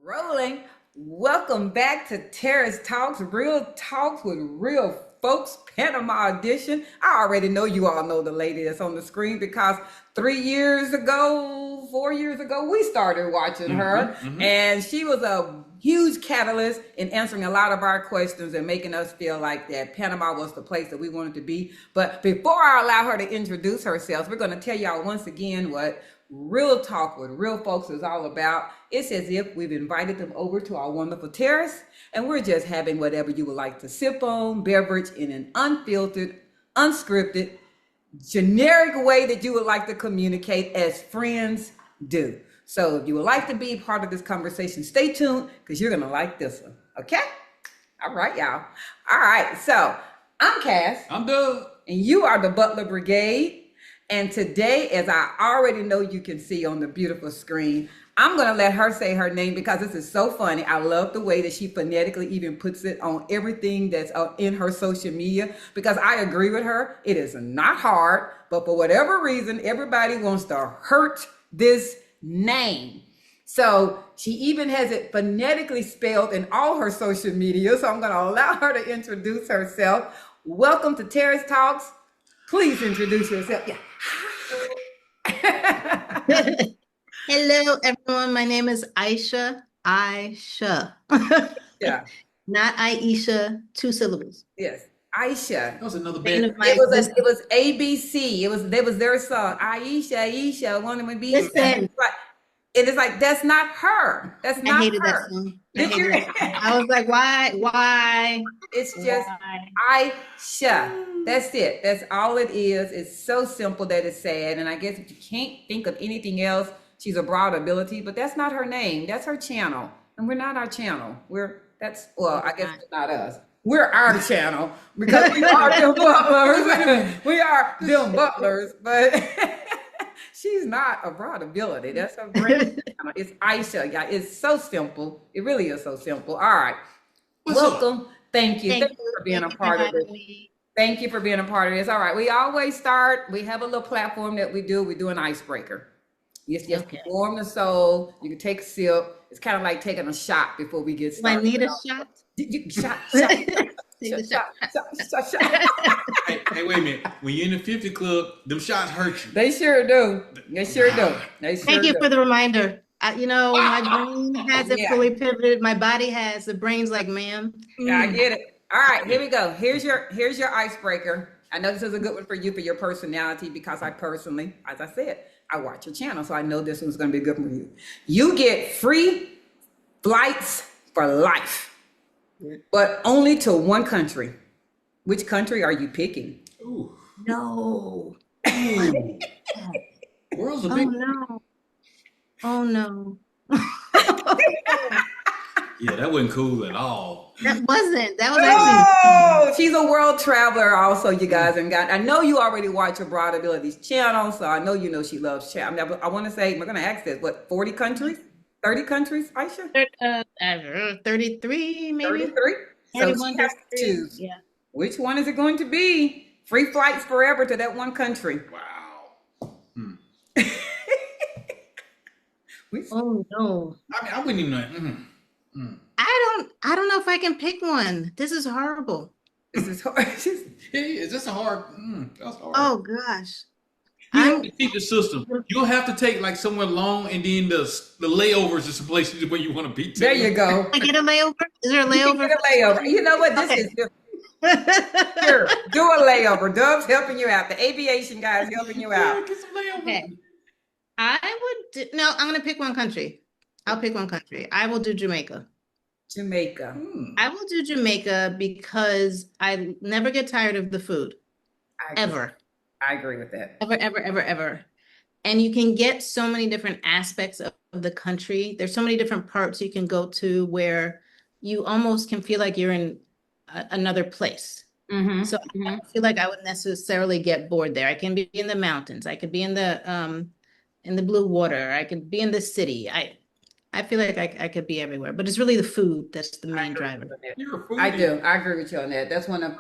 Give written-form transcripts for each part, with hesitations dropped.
Rolling. Welcome back to Terrace Talks, real talks with real folks, Panama edition. I already know you all know the lady that's on the screen because 3 years ago, 4 years ago, we started watching her, and she was a huge catalyst in answering a lot of our questions and making us feel like that Panama was the place that we wanted to be. But before I allow her to introduce herself, we're going to tell y'all once again what real talk with real folks is all about. It's as if we've invited them over to our wonderful terrace and we're just having whatever you would like to sip on, beverage in an unfiltered, unscripted, generic way that you would like to communicate as friends do. So if you would like to be part of this conversation, stay tuned because you're going to like this one. Okay? All right, y'all. All right. So I'm Cass. I'm Doug. And you are the Butler Brigade. And today, as I already know you can see on the beautiful screen, I'm going to let her say her name because this is so funny. I love the way that she phonetically even puts it on everything that's in her social media because I agree with her. It is not hard, but for whatever reason, everybody wants to hurt this name. So she even has it phonetically spelled in all her social media. So I'm going to allow her to introduce herself. Welcome to Terrace Talks. Please introduce yourself. Yeah. Hello, everyone. My name is Aisha. Aisha. Yeah. Not Aisha, 2 syllables. Yes. Aisha. That was another Bane bad. of my It was existence. ABC. It was their song. Aisha, one of be. Listen. It is like that's not her. That's I not hated that her. song. Did you? I was like, why? It's just Why? Aisha. That's it. That's all it is. It's so simple that it's sad. And I guess if you can't think of anything else, she's a broad ability, but that's not her name. That's her channel. And we're not our channel. I guess it's not us. We're our channel because we are them butlers. We are them butlers, but she's not a broad ability. That's her brand. It's Aisha. Yeah, it's so simple. It really is so simple. All right. Welcome. Thank you. Thank you for being a part of it. Thank you for being a part of this. All right. We always start. We have a little platform that we do. We do an icebreaker. You just warm the soul. You can take a sip. It's kind of like taking a shot before we get started. Do I need a shot? Shot. Hey, wait a minute. When you're in the 50 club, them shots hurt you. They sure do. They sure do. Thank you for the reminder. My brain hasn't fully pivoted. My body has. The brain's like, ma'am. Yeah, I get it. All right, here we go. Here's your icebreaker. I know this is a good one for you for your personality because I personally, as I said, I watch your channel, so I know this one's going to be good for you. You get free flights for life, but only to one country. Which country are you picking? Ooh. No. World's a Oh, big. no. Oh, no. Yeah, that wasn't cool at all. That was actually. Oh, she's a world traveler also, you guys. And I know you already watch her Broad Abilities channel, so I know you know she loves chat. I want to say, we're going to ask this, what, 40 countries? 30 countries, Aisha? 33, maybe? 33? So she has to choose. Yeah. Which one is it going to be? Free flights forever to that one country. Wow. Oh, no. I mean, I wouldn't even know. I don't know if I can pick one. This is horrible. This is hard. Yeah, is this a hard? That's hard. Oh, gosh. You have to keep the system. You'll have to take like somewhere long, and then the layovers is some places where you want to be. There you go. I get a layover? Is there a You layover? get a layover. You know what? This is sure. Do a layover. Dove's helping you out. The aviation guy is helping you out. Get some layovers. Okay. I'm going to pick one country. I'll pick one country. I will do Jamaica. Jamaica. I will do Jamaica because I never get tired of the food. Ever. I agree with that. Ever. And you can get so many different aspects of the country. There's so many different parts you can go to where you almost can feel like you're in another place. So I don't feel like I would necessarily get bored there. I can be in the mountains. I could be in the blue water. I could be in the city. I feel like I could be everywhere, but it's really the food that's the main driver. You're a foodie. I do. I agree with you on that. That's one of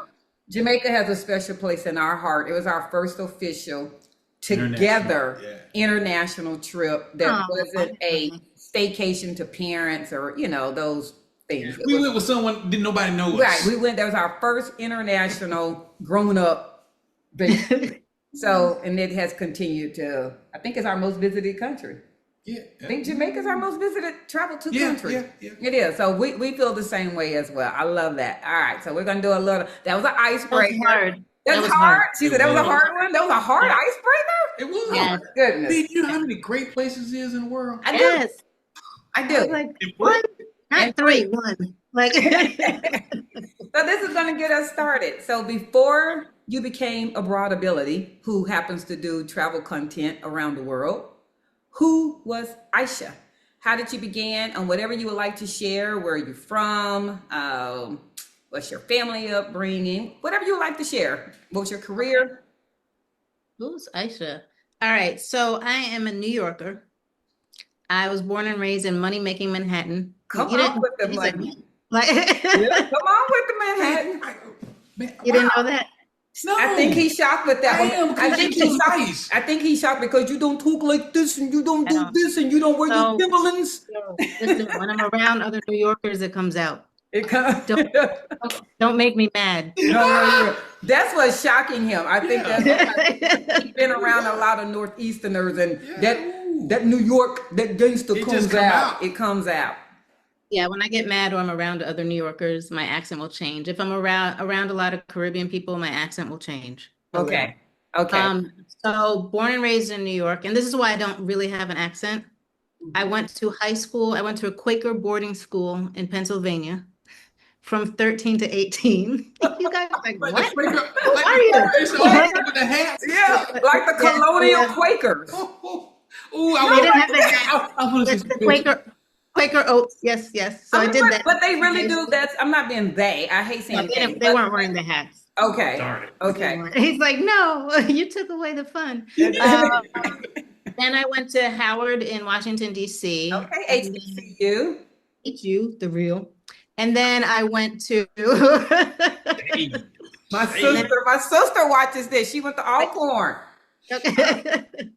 Jamaica has a special place in our heart. It was our first official together international trip that wasn't a staycation to parents or, those things. It We was, went with someone didn't nobody know us. right. We went, that was our first international grown up vacation. So, and it has continued to, I think it's our most visited country. Yeah. I think Jamaica's our most visited travel to country. Yeah. It is. So we feel the same way as well. I love that. All right. So we're going to do a little, that was an icebreaker. That was hard. She said that was a hard one. That was a hard icebreaker. It was. Yes. Goodness. Do you know how many great places is in the world? I do. Yes. I I do. was like, one, not three, one. Like, So this is going to get us started. So before you became a broad ability who happens to do travel content around the world, who was Aisha? How did you begin? And whatever you would like to share, where are you from? What's your family upbringing? Whatever you would like to share. What was your career? who's Aisha? All right, so I am a New Yorker. I was born and raised in money-making Manhattan. Come You on didn't- with the he's like, money. Like, Yeah, come on with the Manhattan. Man, you didn't know that? No. I think he's shocked with that one. Damn, I think you're he's too shocked. nice. I think he's shocked because you don't talk like this and you don't I do don't. this and you don't wear So- your Timberlands. Listen, when I'm around other New Yorkers, it comes out. It comes. Don't make me mad. No, that's what's shocking him. I think Yeah. that's he's been around a lot of Northeasterners, and that New York, that gangster It comes just come out. out. It comes out. Yeah, when I get mad or I'm around other New Yorkers, my accent will change. If I'm around a lot of Caribbean people, my accent will change. Okay. Okay. So born and raised in New York, and this is why I don't really have an accent. I went to high school. I went to a Quaker boarding school in Pennsylvania from 13 to 18. You guys are like, Like what? the Quaker, Who like are the you? Quakers, with the hats. Yeah, like the colonial Yeah. Quakers. Ooh, I They was didn't have the hats. I wanna see It's some the pictures. Quaker oats. Yes, yes. So I did that. But they really do. That's. I'm not being they. I hate No, saying they weren't wearing the hats. Okay. Darn it. Okay. He's like, no, you took away the fun. Then I went to Howard in Washington, D.C. Okay. HBCU. HU, the real. And then I went to Hey. My sister watches this. She went to Alcorn.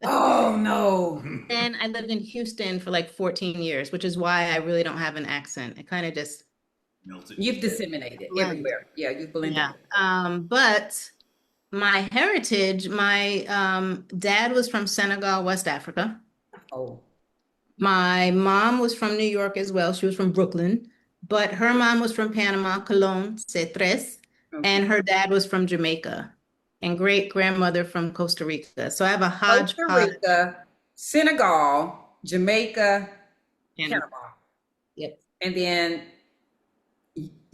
Oh no. and I lived in Houston for like 14 years, which is why I really don't have an accent. It kind of just Melted. You've disseminated Blend. everywhere. Yeah, you've blended. yeah. But my heritage, my dad was from Senegal, West Africa. Oh. My mom was from New York as well. She was from Brooklyn, but her mom was from Panama, Colón, Cetres, and her dad was from Jamaica, and great grandmother from Costa Rica. So I have a Costa hodgepodge. Rica, Senegal, Jamaica, And, Panama, yep. and then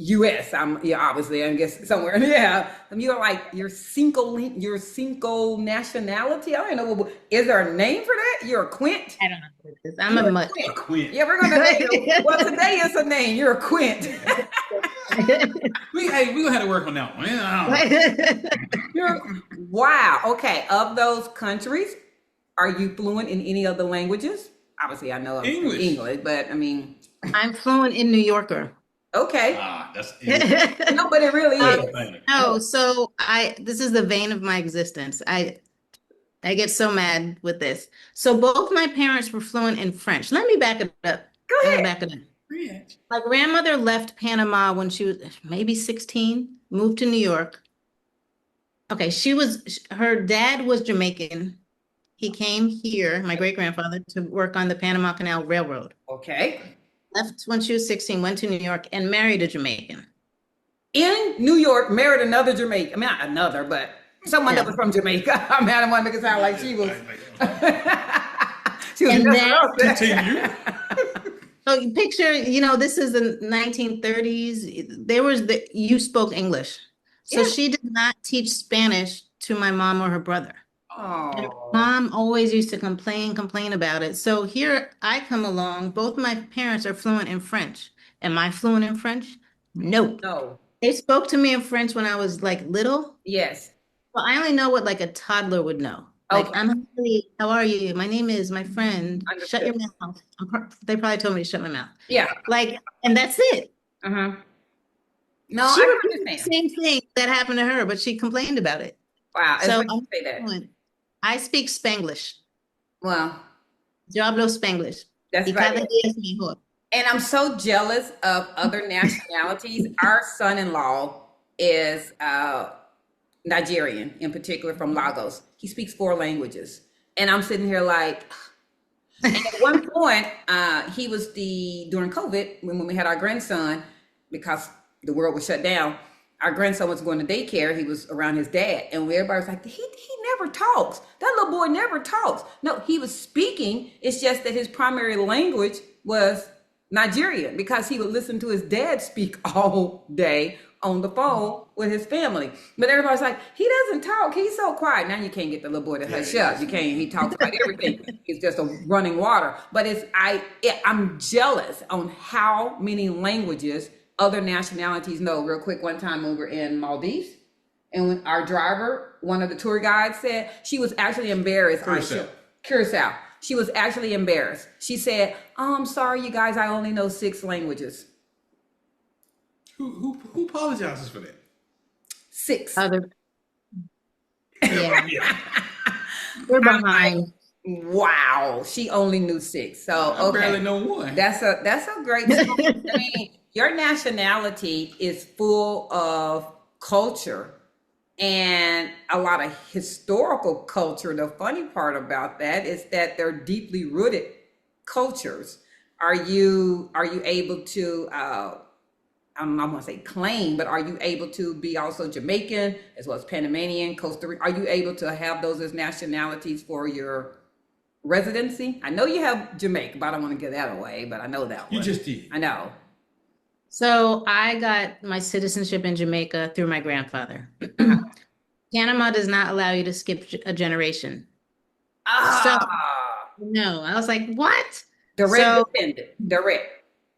U.S. Obviously I guess somewhere. Yeah, you're like your cinco nationality. I don't know. Is there a name for that? You're a quint. I don't know what it is. I'm a mutt. A queen. Yeah, we're gonna name you. Well, today is a name. You're a quint. We're gonna have to work on that one. Yeah, Wow. Okay. Of those countries, are you fluent in any other languages? Obviously, I know English, but I mean, I'm fluent in New Yorker. okay. that's No, but it really is. No, so this is the vein of my existence. I get so mad with this. So both my parents were fluent in French. Let me back it up. Go Let me ahead. back it up. My grandmother left Panama when she was maybe 16, moved to New York. Okay, her dad was Jamaican. He came here, my great-grandfather, to work on the Panama Canal Railroad. Okay. Left when she was 16, went to New York and married a Jamaican. In New York, married another Jamaican. I mean, not another, but someone that was from Jamaica. I mean, I don't want to make it sound like she was. She was And messing then- up there. Continue. So you picture, this is the 1930s. You spoke English. So Yeah. she did not teach Spanish to my mom or her brother. And her Oh. mom always used to complain about it. So here I come along. Both my parents are fluent in French. Am I fluent in French? Nope. No. They spoke to me in French when I was like little. Yes. Well, I only know what like a toddler would know. Like, Okay. I'm happy. How are you? My name is my friend. Shut your Understood. mouth. They probably told me to shut my mouth. Yeah. Like, and that's it. Uh-huh. No, She I repeated can the understand. same thing that happened to her, but she complained about it. Wow. It's So like you I'm say that. fluent. I speak Spanglish. Well, Yo hablo Spanglish. That's Y right. cada día es mejor. And I'm so jealous of other nationalities. Our son-in-law is Nigerian, in particular from Lagos. He speaks 4 languages. And I'm sitting here like, and at one point, he was during COVID, when we had our grandson, because the world was shut down, our grandson was going to daycare. He was around his dad. And everybody was like, he never talks. That little boy never talks. No, he was speaking. It's just that his primary language was Nigerian because he would listen to his dad speak all day on the phone with his family. But everybody's like, he doesn't talk. He's so quiet. Now you can't get the little boy to hush up. You can't. He talks about everything. He's just a running water. But I'm jealous on how many languages other nationalities know. Real quick, one time we were in Maldives, and when our driver, one of the tour guides, said she was actually embarrassed. Curacao. She was actually embarrassed. She said, "Oh, I'm sorry, you guys. I only know 6 languages." Who apologizes for that? 6. Other, yeah, we're behind. Wow, she only knew 6. So I barely know one. That's a great story. I mean, your nationality is full of culture and a lot of historical culture. The funny part about that is that they're deeply rooted cultures. Are you able to I don't want to say claim, but are you able to be also Jamaican as well as Panamanian, Costa Rica? Are you able to have those as nationalities for your residency? I know you have Jamaica, but I don't want to give that away, but I know that You one. just did. I know. So I got my citizenship in Jamaica through my grandfather. Panama does not allow you to skip a generation. So no, I was like, what? Direct descendant. Direct.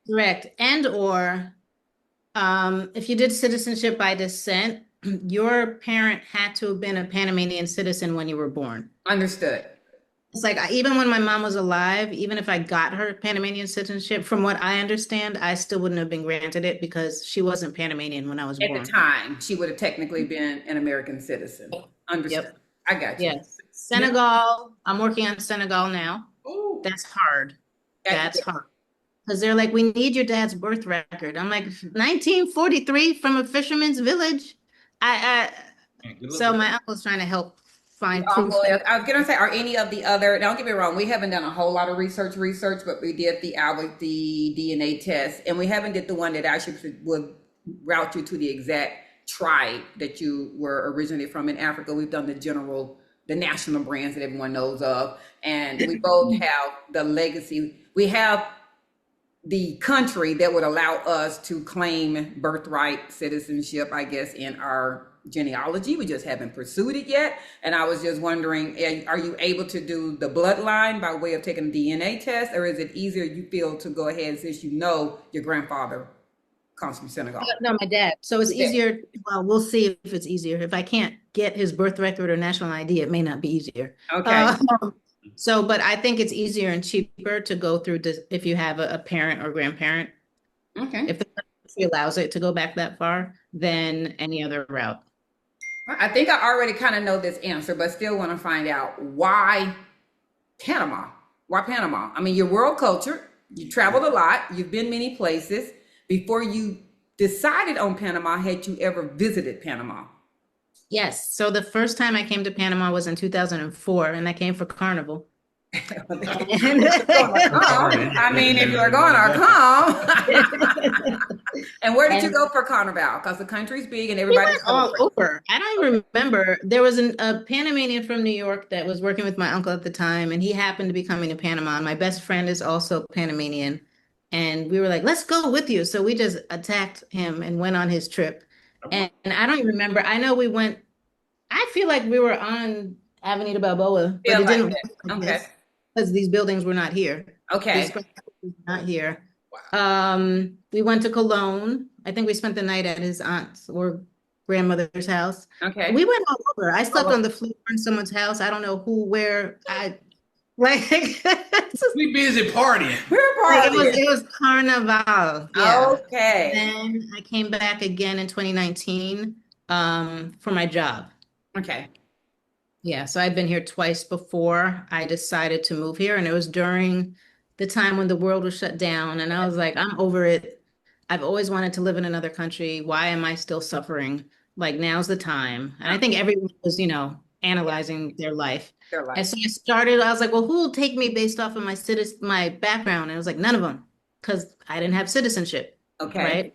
Correct. And or if you did citizenship by descent, your parent had to have been a Panamanian citizen when you were born. Understood. It's like even when my mom was alive, even if I got her Panamanian citizenship, from what I understand, I still wouldn't have been granted it because she wasn't Panamanian when I was born. At the time, she would have technically been an American citizen. Understood. Yep. I got you. Yes. Senegal, I'm working on Senegal now. Oh, That's hard. That's hard. Because they're like, we need your dad's birth record. I'm like, 1943 from a fisherman's village. So my uncle's trying to help find proof. I was gonna say, are any of the other? Don't get me wrong, we haven't done a whole lot of research, but we did the DNA test, and we haven't did the one that actually would route you to the exact tribe that you were originally from in Africa. We've done the national brands that everyone knows of, and we both have the legacy. We have the country that would allow us to claim birthright citizenship, I guess, in our genealogy. We just haven't pursued it yet. And I was just wondering, are you able to do the bloodline by way of taking a DNA test, or is it easier, you feel, to go ahead since you know your grandfather comes from Senegal? No, my dad. So it's easier. Well, we'll see if it's easier. If I can't get his birth record or national ID, it may not be easier. Okay. So, but I think it's easier and cheaper to go through if you have a parent or grandparent. Okay. If the country allows it to go back that far than any other route. I think I already kind of know this answer, but still want to find out why Panama? Why Panama? I mean, you're world culture. You traveled a lot. You've been many places. Before you decided on Panama, had you ever visited Panama? Yes. So the first time I came to Panama was in 2004, and I came for Carnival. I mean, if you're going to come. And where did you go for Carnival? Because the country's big and everybody's all over. I don't even remember. There was a Panamanian from New York that was working with my uncle at the time, and he happened to be coming to Panama. And my best friend is also Panamanian. And we were like, let's go with you. So we just attacked him and went on his trip. And I don't even remember. I know we went, I feel like we were on Avenida Balboa, but it didn't okay. Because these buildings were not here. Okay. Not here. We went to Cologne. I think we spent the night at his aunt's or grandmother's house. Okay. We went all over. I slept on the floor in someone's house. I don't know who, where. We busy partying. We're partying. It was Carnival. Yeah. Okay. Then I came back again in 2019 for my job. Okay. Yeah, so I'd been here twice before I decided to move here, and it was during the time when the world was shut down. And I was like, I'm over it. I've always wanted to live in another country. Why am I still suffering? Like, now's the time. And I think everyone was, analyzing their life. Their And life. so I was like, well, who will take me based off of my background? And it was like, none of them, because I didn't have citizenship. Okay. Right.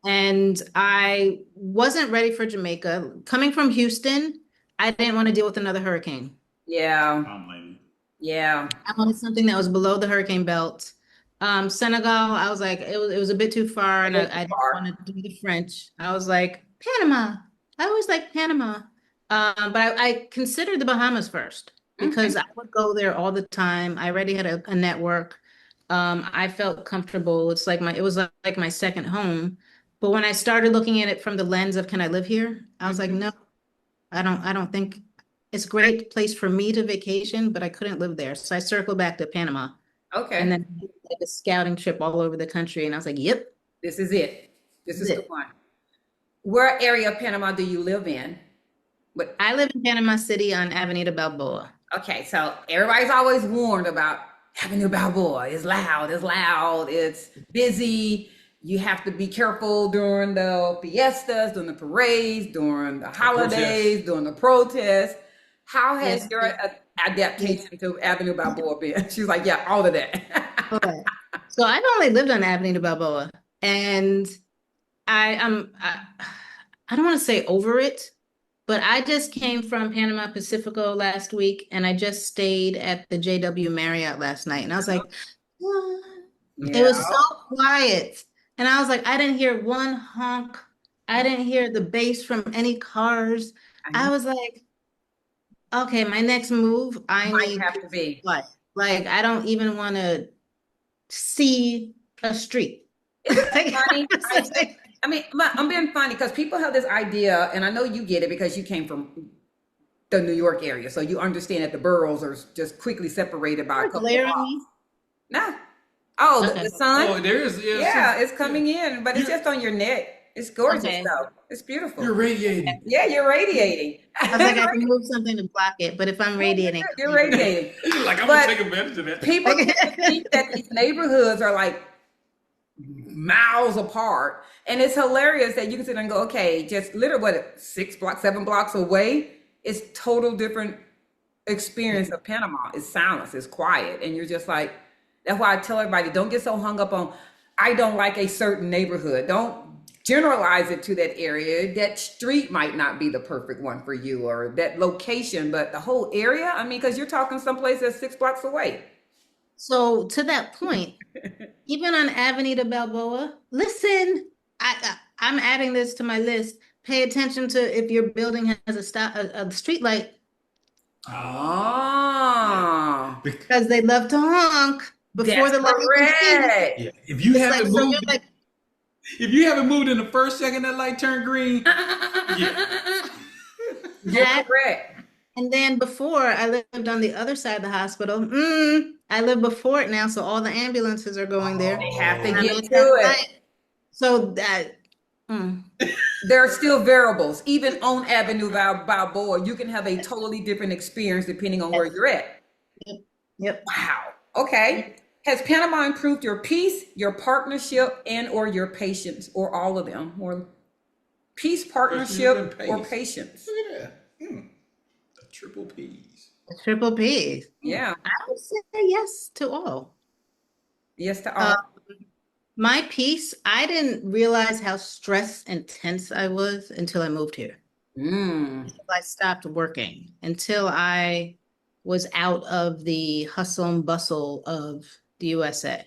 And I wasn't ready for Jamaica. Coming from Houston, I didn't want to deal with another hurricane. Yeah. I'm like, Yeah. I wanted something that was below the hurricane belt. Senegal, I was like, it was a bit too far, and I didn't want to do the French. I was like, Panama. I always like Panama. But I considered the Bahamas first because I would go there all the time. I already had a network. I felt comfortable. It was like my second home. But when I started looking at it from the lens of, can I live here? I was like, no, I don't think it's a great place for me to vacation, but I couldn't live there. So I circled back to Panama. Okay. And then like a scouting trip all over the country. And I was like, yep. This is it. This is the one. Where area of Panama do you live in? But I live in Panama City on Avenida Balboa. okay, so everybody's always warned about Avenue Balboa. It's loud, it's busy. You have to be careful during the fiestas, during the parades, during the holidays, during the protests. How has your adaptation to Avenue Balboa been? She's like, yeah, all of that. Okay. So I've only lived on Avenida Balboa, and I don't want to say over it, but I just came from Panama Pacifico last week, and I just stayed at the JW Marriott last night, and I was like, what? Yeah. It was so quiet. And I was like, I didn't hear one honk. I didn't hear the bass from any cars. I was like, okay, my next move, I Might need have to be. like I don't even want to see a street. Isn't that funny? I mean, I'm being funny because people have this idea, and I know you get it because you came from the New York area, so you understand that the boroughs are just quickly separated by a couple of miles. No. Oh, Okay. the sun? oh, there is. Yeah, it's coming in, but it's just on your neck. It's gorgeous, Okay. though. It's beautiful. You're radiating. Yeah, you're radiating. I was like, I can move something to block it, but if I'm radiating, You're radiating. You're like, I'm But gonna take advantage of that. People tend to think that these neighborhoods are like miles apart. And it's hilarious that you can sit and go, okay, just literally what, 6 blocks, 7 blocks away, it's total different experience of Panama. It's silence, it's quiet. And you're just like, that's why I tell everybody, don't get so hung up on, I don't like a certain neighborhood. Don't generalize it to that area. That street might not be the perfect one for you, or that location, but the whole area, I mean, because you're talking someplace that's 6 blocks away. so to that point, even on Avenida Balboa, listen, I'm adding this to my list. Pay attention to if your building has a street light, Oh, because they love to honk before that's the light comes in. correct. Yeah. If you It's haven't like, so moved, you're like, if you haven't moved in the first second that light turned green, yeah. You're that, correct. and then before I lived on the other side of the hospital. I live before it now, so all the ambulances are going there. They have to And I'm get at to that it. light. So that There are still variables. Even on Avenue Balboa, you can have a totally different experience depending on where you're at. Yep. Wow. Okay. Has Panama improved your peace, your partnership, and or your patience, or all of them? Or peace, partnership, and or pace. patience? Look at that. The triple P's. Triple P. Yeah. I would say yes to all. Yes to all. My piece, I didn't realize how stress intense I was until I moved here. Until I stopped working, until I was out of the hustle and bustle of the USA.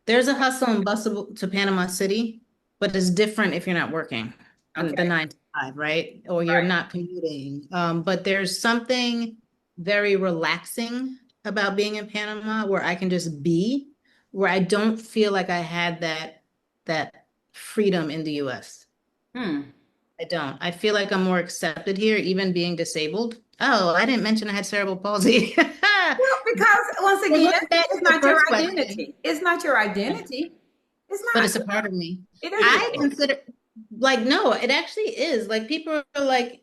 There's a hustle and bustle to Panama City, but it's different if you're not working the 9 to 5, right? Or you're Right. not commuting. But there's something very relaxing about being in Panama where I can just be, where I don't feel like I had that freedom in the US. I don't. I feel like I'm more accepted here, even being disabled. Oh, I didn't mention I had cerebral palsy. Well, because once again, look back it's to the not your first question. identity. It's not your identity. It's But not. it's a part of me. It I is. consider, like, no, it actually is. Like, people are like,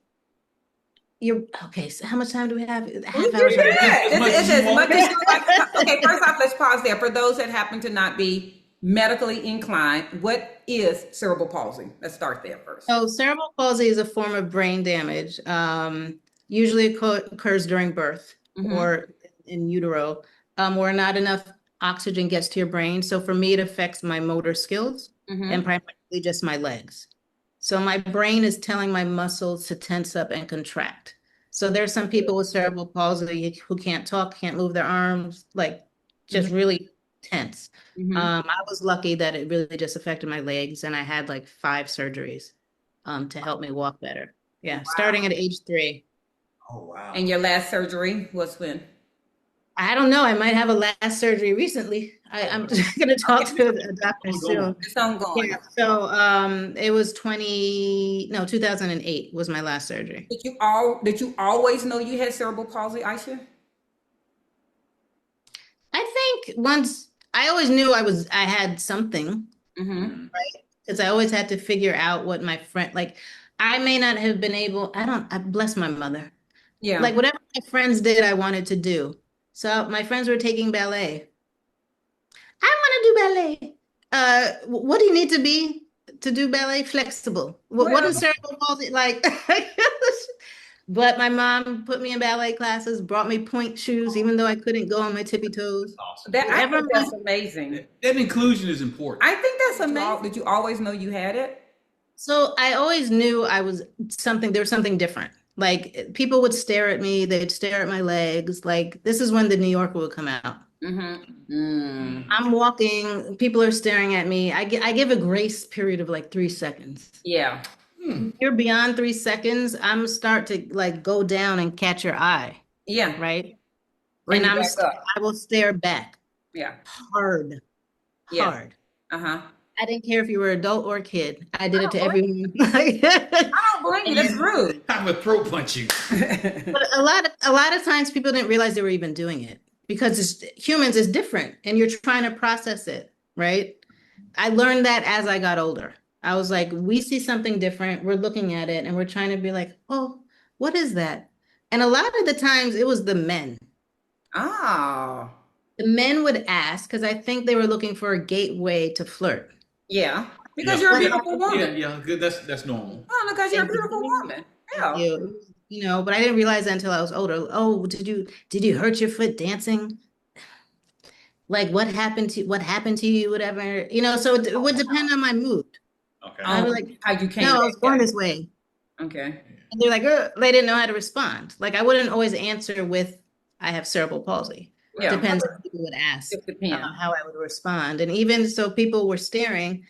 you're okay. So how much time do we have? A half You're hour. good. As much It's as you as much want. as you like to talk. Okay, first off, let's pause there. For those that happen to not be medically inclined, what is cerebral palsy? Let's start there first. So cerebral palsy is a form of brain damage. Usually occurs during birth Mm-hmm. or in utero, where not enough oxygen gets to your brain. So for me, it affects my motor skills and Mm-hmm. primarily just my legs. So my brain is telling my muscles to tense up and contract. So there's some people with cerebral palsy who can't talk, can't move their arms, like just really tense. Mm-hmm. I was lucky that it really just affected my legs, and I had like 5 surgeries to help me walk better. Yeah, starting at age 3. Oh wow. And your last surgery was when? I don't know. I might have a last surgery recently. I'm just gonna talk to a doctor soon. It's ongoing. Yeah. So it was 2008 was my last surgery. Did you always know you had cerebral palsy, Aisha? I think once I always knew I had something, Mm-hmm. because I always had to figure out what my friend, like, I may not have been able, I bless my mother. Yeah. Like whatever my friends did, I wanted to do. So my friends were taking ballet. I want to do ballet. What do you need to be to do ballet? Flexible. What Well, is cerebral palsy like? But my mom put me in ballet classes, brought me point shoes, even though I couldn't go on my tippy toes. Awesome. I Whatever think that's amazing. That inclusion is important. I think that's amazing. Did you always know you had it? So I always knew there was something different. Like people would stare at me, they'd stare at my legs. Like this is when the New Yorker would come out. Mm-hmm. Mm. I'm walking, people are staring at me. I give a grace period of like 3 seconds. Yeah. If you're beyond 3 seconds, I'm start to like go down and catch your eye, Yeah. right? Bring And it back up. I will stare back Yeah. hard, Yeah. hard. Uh-huh. I didn't care if you were adult or kid. I did it to Oh, boy. everyone. I don't blame you. That's rude. I'm gonna throat punch you. But a lot of times people didn't realize they were even doing it because humans is different and you're trying to process it, right? I learned that as I got older. I was like, we see something different, we're looking at it and we're trying to be like, oh, what is that? And a lot of the times it was the men. Oh. The men would ask because I think they were looking for a gateway to flirt. Yeah. Because Yeah. you're a beautiful woman. Yeah, good. That's normal. Oh, because you're a beautiful woman. Yeah. You know, but I didn't realize that until I was older. Oh, did you hurt your foot dancing? Like what happened to you, whatever, you know, so it would depend on my mood. Okay. I was like, How you came no, I back was born there. this way. Okay. And they're like, they didn't know how to respond. Like I wouldn't always answer with, I have cerebral palsy. Yeah. Depends on what people would ask, It depends. how I would respond. And even so people were staring,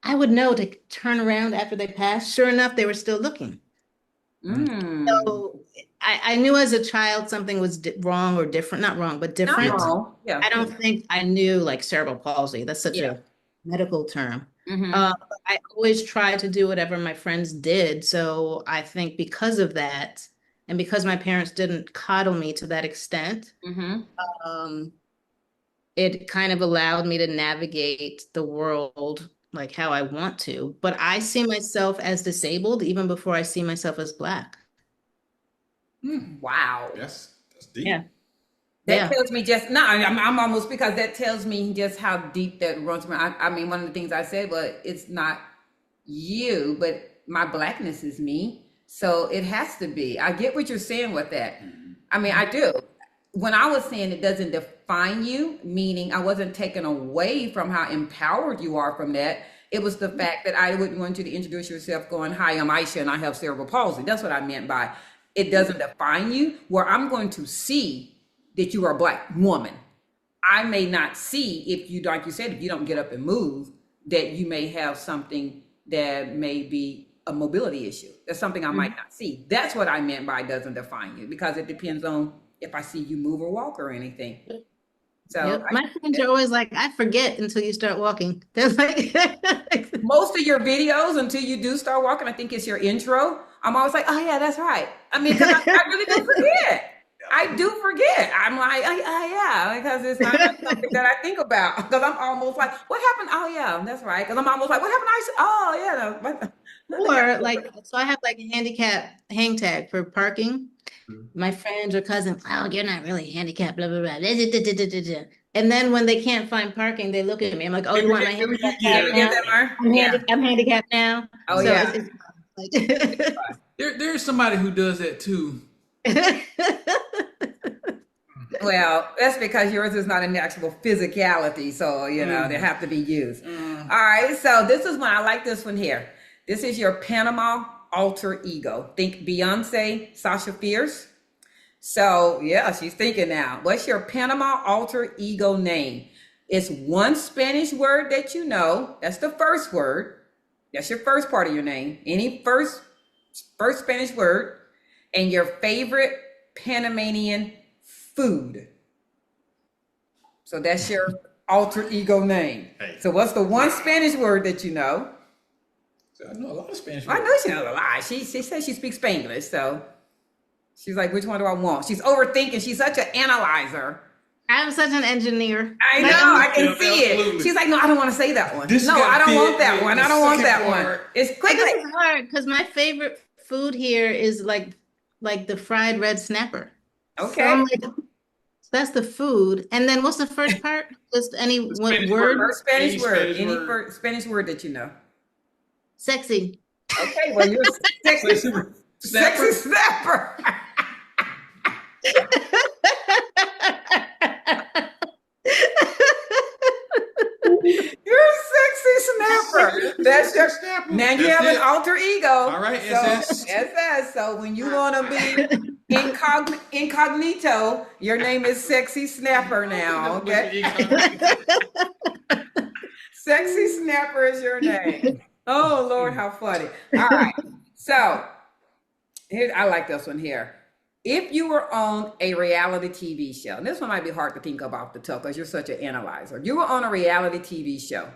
I would know to turn around after they passed. Sure enough, they were still looking. Mm. So I knew as a child something was wrong or different, not wrong, but different. No. Yeah. I don't think I knew like cerebral palsy. That's such Yeah. a medical term. Mm-hmm. I always tried to do whatever my friends did. So I think because of that, and because my parents didn't coddle me to that extent, Mm-hmm. it kind of allowed me to navigate the world like how I want to. But I see myself as disabled even before I see myself as Black. Wow. That's deep. Yeah. That tells me just no. I'm almost because that tells me just how deep that runs. I mean, one of the things I said, but it's not you, but my Blackness is me. So it has to be. I get what you're saying with that. I mean, I do. When I was saying it doesn't define you, meaning I wasn't taken away from how empowered you are from that. It was the fact that I wouldn't want you to introduce yourself going, hi, I'm Aisha and I have cerebral palsy. That's what I meant by it doesn't define you, where I'm going to see that you are a Black woman. I may not see if you, like you said, if you don't get up and move, that you may have something that may be a mobility issue. That's something I might not see. That's what I meant by doesn't define you, because it depends on if I see you move or walk or anything. So Yep. My friends are always like, I forget until you start walking. They're like, most of your videos until you do start walking, I think it's your intro. I'm always like, oh yeah, that's right. I mean, because I really do forget. I do forget. I'm like, yeah, because it's not something that I think about. Because I'm almost like, what happened? Oh yeah, that's right. Because I'm almost like, what happened? Oh yeah, Or like, so I have like a handicap hang tag for parking. My friends or cousins, oh, you're not really handicapped, blah, blah, blah. And then when they can't find parking, they look at me. I'm like, oh, you want my handicap You tag ever now? get that, Mar? I'm handicapped now. Oh, So yeah. it's like There's somebody who does that too. Well, that's because yours is not an actual physicality, so they have to be used. All right, so this is one. I like this one here. This is your Panama alter ego. Think Beyonce, Sasha Fierce. So yeah, she's thinking now. What's your Panama alter ego name? It's one Spanish word that you know. That's the first word. That's your first part of your name. Any first Spanish word, and your favorite Panamanian food. So that's your alter ego name. Hey. So what's the one Spanish word that you know? So I know a lot of Spanish. I know she knows a lot. She says she speaks Spanglish, so she's like, which one do I want? She's overthinking. She's such an analyzer. I'm such an engineer. I know, I can see absolutely. it. She's like, no, I don't want to say that one. This No, got I don't fit want that in one. the I don't want that second one. part. It's This quickly. is hard because my favorite food here is like the fried red snapper. Okay. So I'm like, that's the food. And then what's the first part? Just any Spanish word? First Spanish Any word. Spanish Any word. first Spanish word that you know. Sexy. Okay, well, you're sexy, sexy snapper. You're a sexy snapper. That's your snapper. Now you That's have an it. alter ego. All right, so, SS. SS. So when you want to be incognito, your name is Sexy Snapper now. Okay, Sexy Snapper is your name. Oh Lord, how funny! All right, so here I like this one here. If you were on a reality TV show, and this one might be hard to think of off the top because you're such an analyzer. You were on a reality TV show,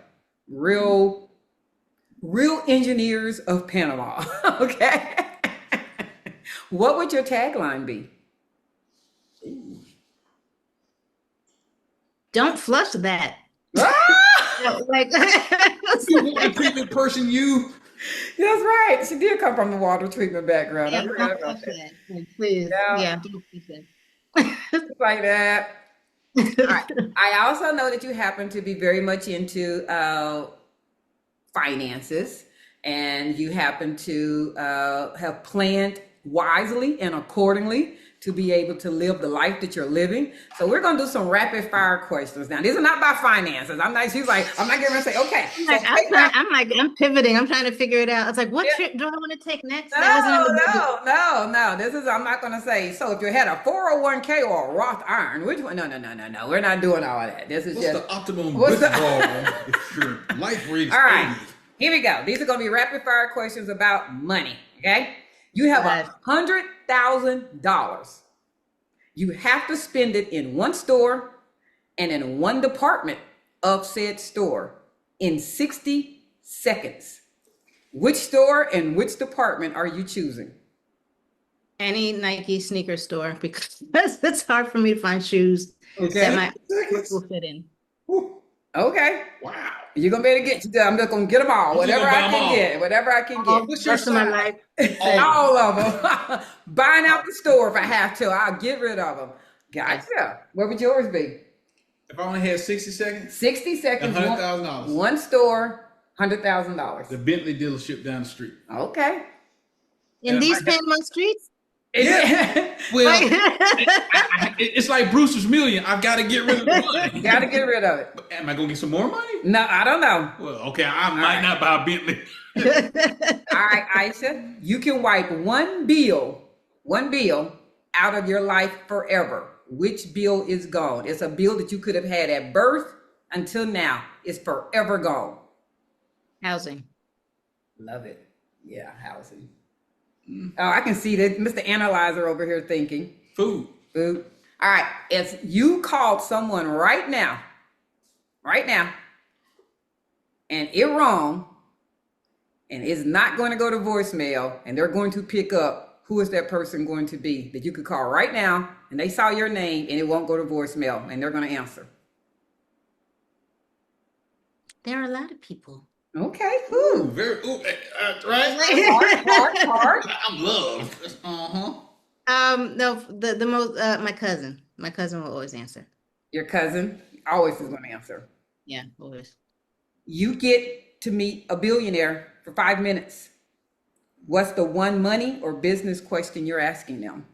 real engineers of Panama. Okay, what would your tagline be? Don't flush that. Like, You want the treatment person you. That's right. She did come from the water treatment background. I yeah, forgot don't about flush that. that. Like, please. Yeah. Yeah, don't flush Just like that. All right. I also know that you happen to be very much into finances, and you happen to have planned wisely and accordingly to be able to live the life that you're living. So we're gonna do some rapid fire questions now. These are not about finances. I'm not. She's like, I'm not gonna say, okay. I'm pivoting. I'm trying to figure it out. It's like, what trip do I want to take next? That wasn't in the budget. No. This is, I'm not gonna say. So if you had a 401k or a Roth IRA, which one? No. We're not doing all of that. This is What's just the optimum What's the- withdrawal if your life rate is all right. 80? Here we go. These are gonna be rapid fire questions about money. Okay. You have $100,000. You have to spend it in one store and in one department of said store in 60 seconds. Which store and which department are you choosing? Any Nike sneaker store, because it's hard for me to find shoes that my will fit in. Okay. Wow. You're gonna be able to get. I'm just gonna get them all. Whatever I can get. Whatever I can get. What's your Rest of my size? life. All of them. Buying out the store if I have to. I'll get rid of them. Gotcha. What would yours be? If I only had 60 seconds, 60 seconds. $100,000. One store, $100,000. The Bentley dealership down the street. Okay. In these Panama streets? Yeah. Well, it's like Brewster's Million. I've got to get rid of the money. Got to get rid of it. Am I going to get some more money? No, I don't know. Well, okay, I might not buy a Bentley. All right, Aisha, you can wipe one bill out of your life forever. Which bill is gone? It's a bill that you could have had at birth until now. It's forever gone. Housing. Love it. Yeah, housing. Oh, I can see that Mr. Analyzer over here thinking. Food. All right, if you called someone right now, and it wrong, and it's not going to go to voicemail, and they're going to pick up, who is that person going to be that you could call right now, and they saw your name, and it won't go to voicemail, and they're going to answer? There are a lot of people. Okay. Ooh, Who? very, right? Hard. I'm loved. Uh-huh. No, the most my cousin will always answer. Your cousin always is going to answer. Yeah, always. You get to meet a billionaire for 5 minutes. What's the one money or business question you're asking them?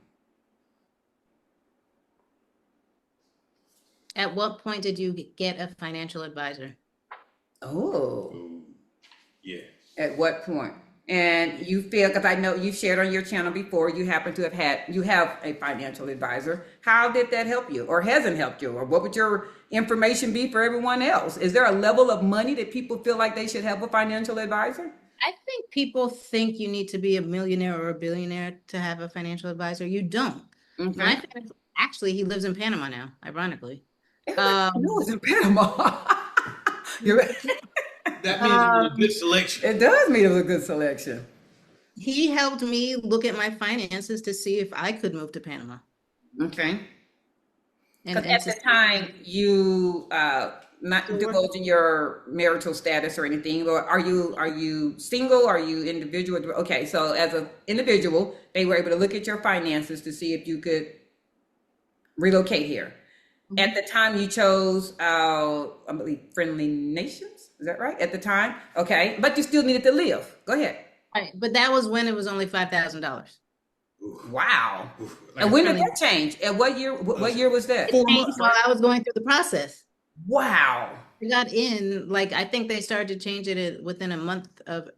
At what point did you get a financial advisor? Oh, Ooh, yeah. at what point? And you feel, because I know you've shared on your channel before, you happen to you have a financial advisor. How did that help you, or hasn't helped you, or what would your information be for everyone else? Is there a level of money that people feel like they should have a financial advisor? I think people think you need to be a millionaire or a billionaire to have a financial advisor. You don't. Okay. My actually, he lives in Panama now, ironically. Everybody knows in Panama. You're right. That means it was a good selection. It does mean it was a good selection. He helped me look at my finances to see if I could move to Panama. Okay. And Because at the time you not divulging your marital status or anything, or are you single? Are you individual? Okay, so as an individual, they were able to look at your finances to see if you could relocate here. At the time you chose, I believe, Friendly Nations. Is that right? At the time, okay, but you still needed to live. Go ahead. right, but that was when it was only $5,000. Wow. Like And when did that change? And what year? What year was that? 4 Changed months, while right? I was going through the process. Wow. We got in, like, I think they started to change it within a month of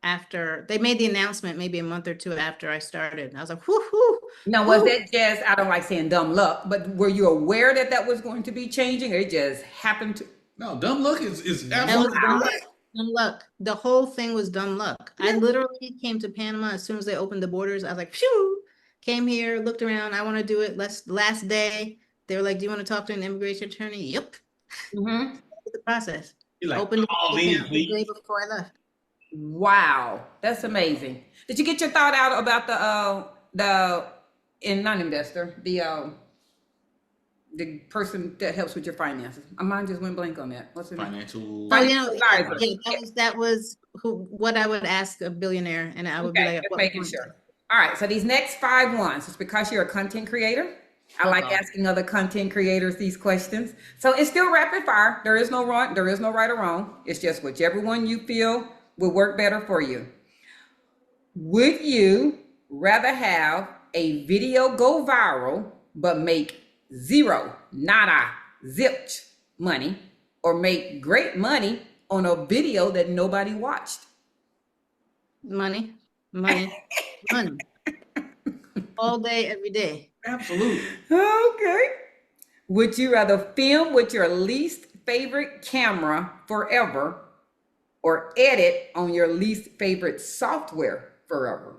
after they made the announcement, maybe a month or two after I started. I was like, whoo, whoo. Now, was that just, I don't like saying dumb luck, but were you aware that that was going to be changing, or it just happened to? No, dumb luck is That was absolutely dumb right. luck. Dumb luck. The whole thing was dumb luck. I literally came to Panama as soon as they opened the borders. I was like, phew, came here, looked around. I want to do it. Last day, they were like, do you want to talk to an immigration attorney? Yep. Mhm. The process. You're like, Opened all the in, account the day please. before I left. Wow, that's amazing. Did you get your thought out about not investor, the person that helps with your finances? My mind just went blank on that. What's the name? Financial. Oh, you know, Advisor. yeah, that was what I would ask a billionaire, and I would be Okay, like, at just what making point? sure. All right, so these next 5 ones, it's because you're a content creator. I like Uh-oh. asking other content creators these questions. So it's still rapid fire. There is no wrong, there is no right or wrong. It's just whichever one you feel will work better for you. Would you rather have a video go viral but make zero, nada, zilch money, or make great money on a video that nobody watched? Money, money, money. All day, every day. Absolutely. Okay. Would you rather film with your least favorite camera forever or edit on your least favorite software forever?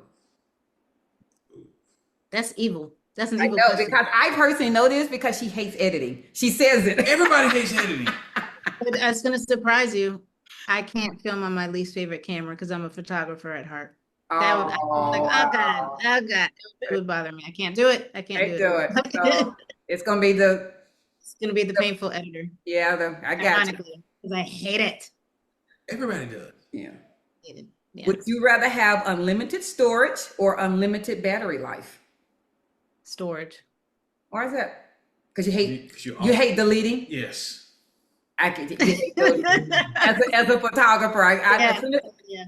That's evil. That's an I evil know, question. because I personally know this because she hates editing. She says it. Everybody hates editing. But it's going to surprise you. I can't film on my least favorite camera because I'm a photographer at heart. That would, I was like, oh God, oh God, it would bother me. I can't do it. I can't do do it. it. So it's gonna be It's going to be the painful editor, I got you. ironically, because I hate it. Everybody does. Yeah. Hate it. Yeah. Would you rather have unlimited storage or unlimited battery life? Storage. Why is that? Because you Because hate deleting. Yes. I can you hate deleting. As a photographer, Yeah.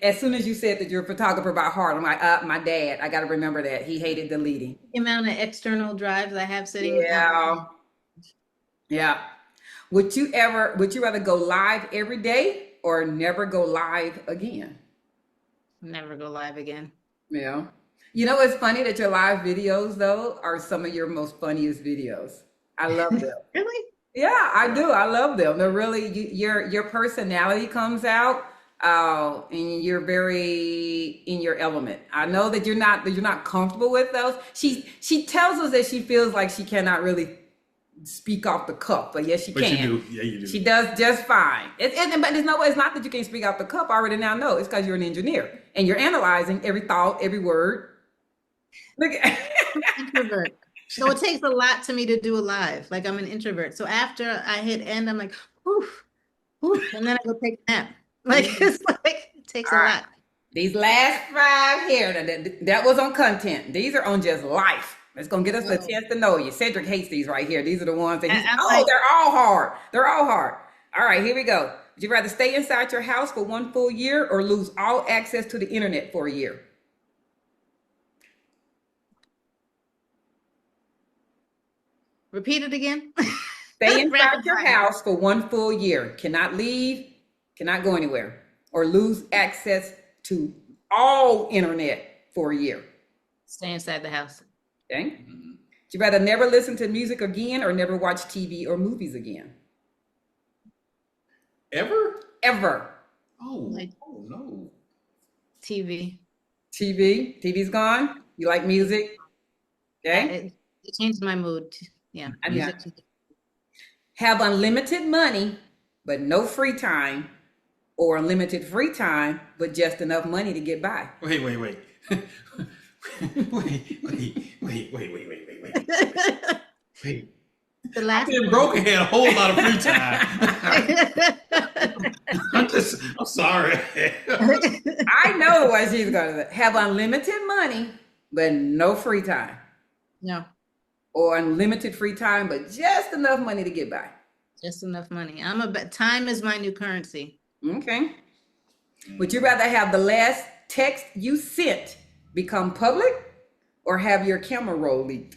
as soon as you said that you're a photographer by heart, I'm like, my dad. I got to remember that he hated deleting. The amount of external drives I have sitting. Yeah. Yeah. Would you rather go live every day or never go live again? Never go live again. Yeah. You know, it's funny that your live videos though are some of your most funniest videos. I love them. Really? Yeah, I do. I love them. They're really your personality comes out, and you're very in your element. I know that you're not comfortable with those. She tells us that she feels like she cannot really speak off the cuff, but yes, she But can. you do. Yeah, you do. She does just fine. But it's not that you can't speak off the cuff. I already now know it's because you're an engineer and you're analyzing every thought, every word. Look at Introvert. So it takes a lot to me to do a live. Like I'm an introvert. So after I hit end, I'm like, whew, whew, and then I go take a nap. Like, it's like, it takes a All right. lot. These last 5 here, that was on content. These are on just life. It's gonna get us a Whoa. chance to know you. Cedric hates these right here. These are the ones that he's, I'm oh, like, they're all hard. They're all hard. All right, here we go. Would you rather stay inside your house for 1 full year or lose all access to the internet for a year? repeat it again. Stay inside Rapid your fire. house for 1 full year. Cannot leave, cannot go anywhere, or lose access to all internet for a year. Stay inside the house. Okay. Would you rather never listen to music again or never watch TV or movies again? Ever? Ever. Oh, Like- oh no. TV. TV's gone. You like music? Okay. It changed my mood. Yeah. Yeah. Music. Have unlimited money, but no free time, or unlimited free time, but just enough money to get by. Wait. wait. Wait. The last Being broke and had a whole lot of free time. I'm sorry. I know what she's gonna say. Have unlimited money, but no free time, No, or unlimited free time, but just enough money to get by. just enough money. Time is my new currency. Okay. Would you rather have the last text you sent become public or have your camera roll leaked?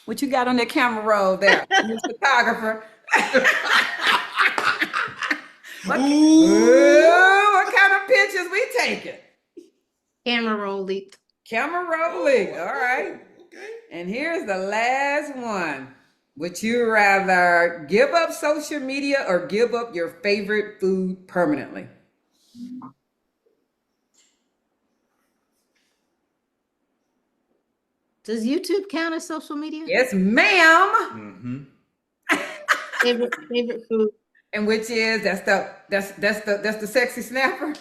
What you got on that camera roll there, Mr. Photographer? What kind of pictures we taking? Camera roll leaked. Camera roll leaked. All right. Okay. And here's the last one. Would you rather give up social media or give up your favorite food permanently? Does YouTube count as social media? Yes, ma'am. Mm-hmm. Favorite food. And which is that's the sexy snapper.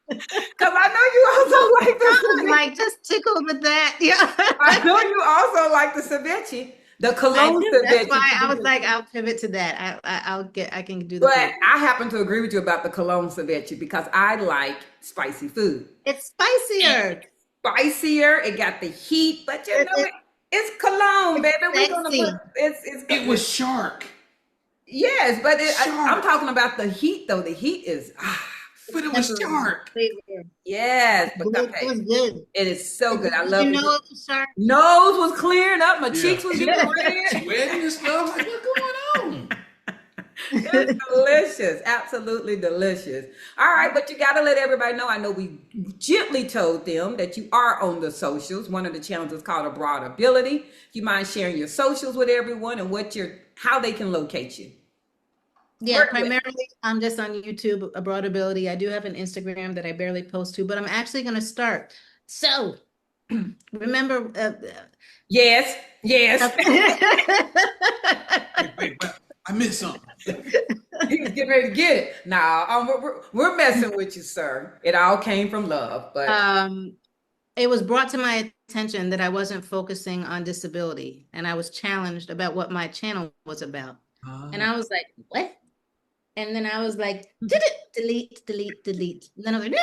Because I know you also like the ceviche. Like just tickled with that. Yeah. I know you also like the ceviche, the cologne ceviche. That's why I was like, I'll pivot to that. I can do the But food. I happen to agree with you about the cologne ceviche because I like spicy food. It's spicier. Spicier, it got the heat, but you know it's cologne, baby. We're gonna sexy. put it's It was shark, yes, but I'm Shark. talking about the heat though. The heat is but it was shark. yes, but It okay. was good. It is so good. I Did love you it. know it was sharp? Nose was clearing up. My Yeah. cheeks was getting red. Sweating and stuff. Like, what's going on? It's delicious. Absolutely delicious. All right, but you got to let everybody know. I know we gently told them that you are on the socials. One of the channels is called Abroadability. If you mind sharing your socials with everyone and how they can locate you. Yeah, Work with. primarily I'm just on YouTube, Abroadability. I do have an Instagram that I barely post to, but I'm actually going to start. So remember, Yes. Wait, but I missed something. He was getting ready to get it. Nah, we're messing with you, sir. It all came from love, but it was brought to my attention that I wasn't focusing on disability, and I was challenged about what my channel was about. And I was like, what? And then I was like, delete. And then I was like, no.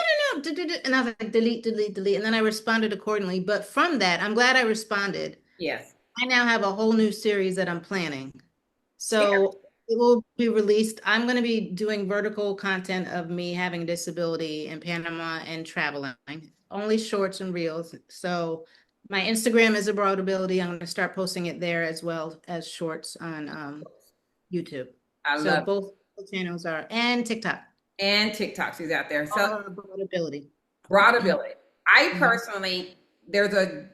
And I was like, delete. And then I responded accordingly. But from that, I'm glad I responded. yes. I now have a whole new series that I'm planning. So it will be released. I'm going to be doing vertical content of me having a disability in Panama and traveling, only shorts and reels. So my Instagram is Abroadability. I'm going to start posting it there as well as shorts on YouTube. I So love it. both channels are, and TikTok. And TikTok, she's out there. So Abroadability. Broadability. I Mhm. personally, there's a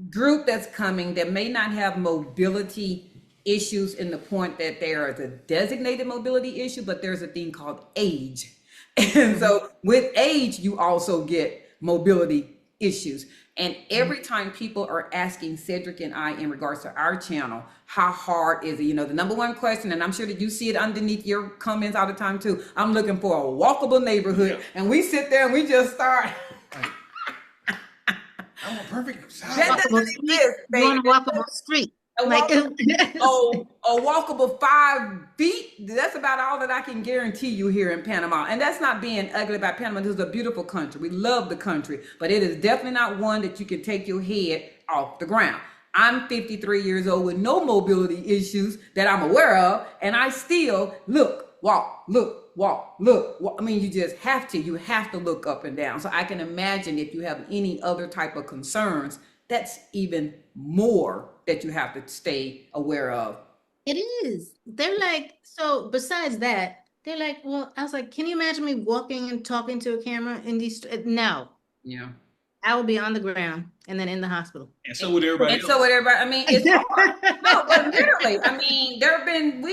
group that's coming that may not have mobility issues in the point that there is a designated mobility issue, but there's a thing called age. And so with age, you also get mobility issues. And every time people are asking Cedric and I in regards to our channel, how hard is it? You know, the number one question, and I'm sure that you see it underneath your comments all the time too. I'm looking for a walkable neighborhood. Yeah. And we sit there and we just start. I want perfect That size. doesn't Walkable street. exist, You want a baby. walkable street. A Like, walkable 5 feet. That's about all that I can guarantee you here in Panama. And that's not being ugly about Panama. This is a beautiful country. We love the country, but it is definitely not one that you can take your head off the ground. I'm 53 years old with no mobility issues that I'm aware of, and I still look, walk, look, walk, look. I mean, you just have to. You have to look up and down. So I can imagine if you have any other type of concerns, that's even more that you have to stay aware of. it is. They're like, so besides that, they're like, well, I was like, can you imagine me walking and talking to a camera in these? No, Yeah. I will be on the ground and then in the hospital. And so would everybody And else. so with everybody, I mean, it's hard. No, but literally, I mean, there have been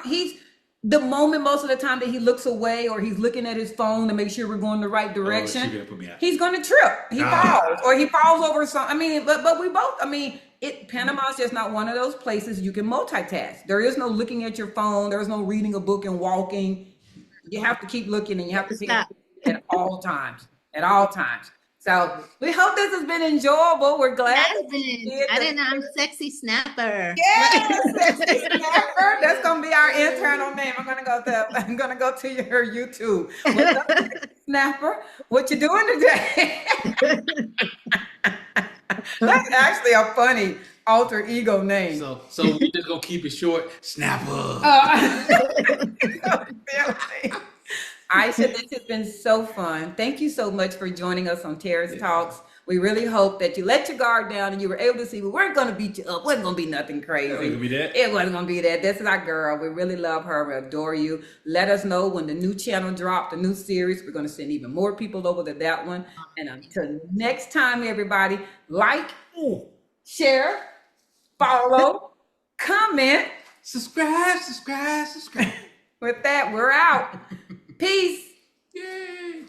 he's the moment most of the time that he looks away or he's looking at his phone to make sure we're going the right direction. she gonna put me out. He's going to trip. He falls or he falls over something. I mean, but we both. I mean, Panama is just not one of those places you can multitask. There is no looking at your phone. There's no reading a book and walking. You have to keep looking and you have to pay Stop. attention at all times. At all times. So we hope this has been enjoyable. We're glad. I didn't know I'm sexy snapper. Yes, sexy snapper. That's gonna be our internal name. I'm gonna go to your YouTube. What's up, sexy snapper? What you doing today? That's actually a funny alter ego name. So we're just gonna keep it short. Snapper. Aisha, this has been so fun. Thank you so much for joining us on Terrace Talks. We really hope that you let your guard down and you were able to see we weren't going to beat you up. It wasn't going to be nothing crazy. It wasn't gonna be that. It wasn't going to be that. This is our girl. We really love her. We adore you. Let us know when the new channel dropped, the new series. We're going to send even more people over to that one. And until next time, everybody, like, share, follow, comment. Subscribe. With that, we're out. Peace. Yay.